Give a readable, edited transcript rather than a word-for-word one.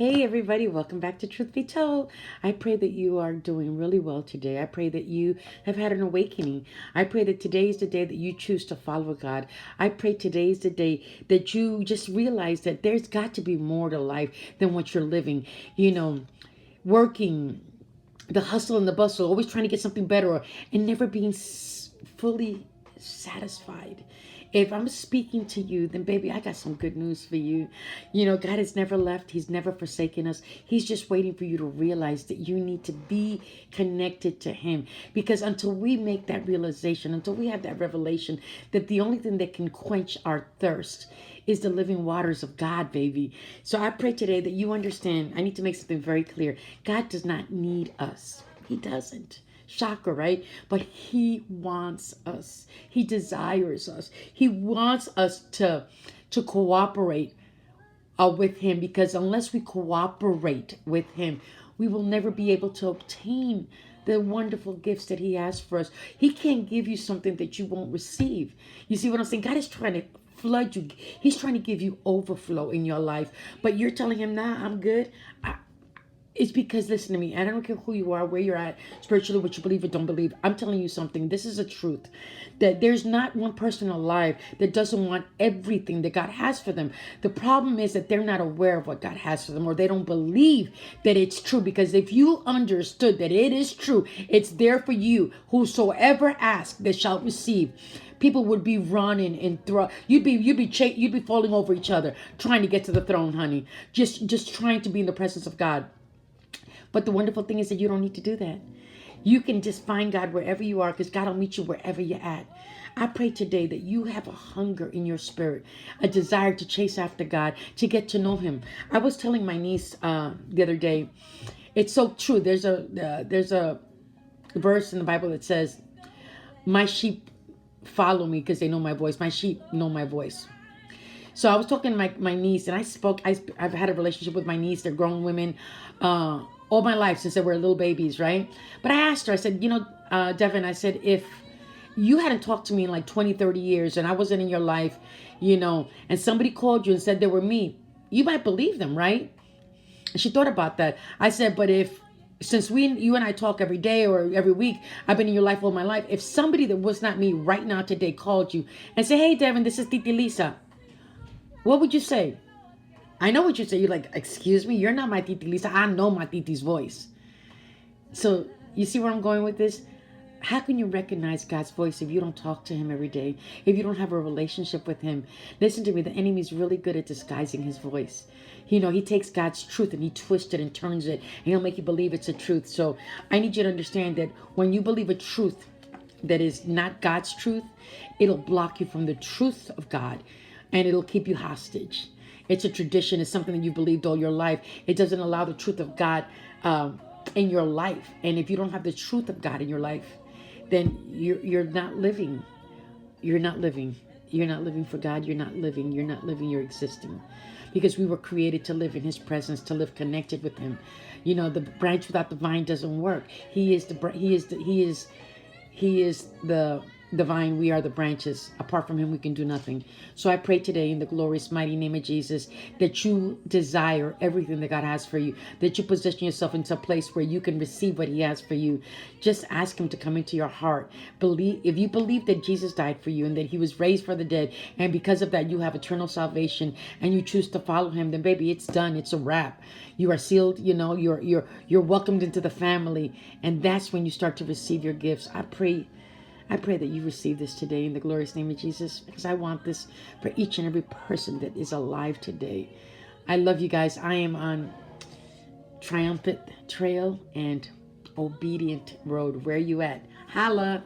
Hey everybody, welcome back to Truth Be Told. I pray that you are doing really well today. I pray that you have had an awakening. I pray that today is the day that you choose to follow God. I pray today is the day that you just realize that there's got to be more to life than what you're living. Working, the hustle and the bustle, always trying to get something better, and never being fully satisfied. If I'm speaking to you, then baby, I got some good news for you. God has never left. He's never forsaken us. He's just waiting for you to realize that you need to be connected to him. Because until we make that realization, until we have that revelation that the only thing that can quench our thirst is the living waters of God, baby. So I pray today that you understand. I need to make something very clear. God does not need us. He doesn't. Shocker, right? But he wants us. He desires us. He wants us to cooperate with him, because unless we cooperate with him, we will never be able to obtain the wonderful gifts that he has for us. He can't give you something that you won't receive. You see what I'm saying? God is trying to flood you. He's trying to give you overflow in your life, but you're telling him, nah, I'm good. It's because, listen to me, I don't care who you are, where you're at spiritually, what you believe or don't believe. I'm telling you something. This is a truth, that there's not one person alive that doesn't want everything that God has for them. The problem is that they're not aware of what God has for them, or they don't believe that it's true. Because if you understood that it is true, it's there for you. Whosoever asks, they shall receive. People would be running and you'd be falling over each other trying to get to the throne, honey. Just trying to be in the presence of God. But the wonderful thing is that you don't need to do that. You can just find God wherever you are, because God will meet you wherever you're at. I pray today that you have a hunger in your spirit, a desire to chase after God, to get to know him. I was telling my niece the other day, it's so true. There's a verse in the Bible that says, my sheep follow me because they know my voice. My sheep know my voice. So I was talking to my niece, and I've had a relationship with my niece. They're grown women all my life since they were little babies, right? But I asked her, I said, Devin, I said, if you hadn't talked to me in like 20, 30 years and I wasn't in your life, and somebody called you and said they were me, you might believe them, right? And she thought about that. I said, but since you and I talk every day or every week, I've been in your life all my life. If somebody that was not me right now today called you and said, hey, Devin, this is Titi Lisa, what would you say? I know what you say. You're like, excuse me, you're not my Titi Lisa. I know my Titi's voice. So you see where I'm going with this? How can you recognize God's voice if you don't talk to him every day? If you don't have a relationship with him? Listen to me, the enemy's really good at disguising his voice. He takes God's truth and he twists it and turns it, and he'll make you believe it's a truth. So I need you to understand that when you believe a truth that is not God's truth, it'll block you from the truth of God, and it'll keep you hostage. It's a tradition. It's something that you believed all your life. It doesn't allow the truth of God in your life. And if you don't have the truth of God in your life, then you're not living. You're not living. You're not living for God. You're not living. You're not living. You're existing. Because we were created to live in his presence, to live connected with him. The branch without the vine doesn't work. He is the vine, we are the branches. Apart from him, we can do nothing. So I pray today in the glorious, mighty name of Jesus that you desire everything that God has for you, that you position yourself into a place where you can receive what he has for you. Just ask him to come into your heart. If you believe that Jesus died for you and that he was raised for the dead, and because of that you have eternal salvation, and you choose to follow him, then baby, it's done. It's a wrap. You are sealed. You're welcomed into the family, and that's when you start to receive your gifts. I pray that you receive this today in the glorious name of Jesus, because I want this for each and every person that is alive today. I love you guys. I am on Triumphant Trail and Obedient Road. Where you at? Holla.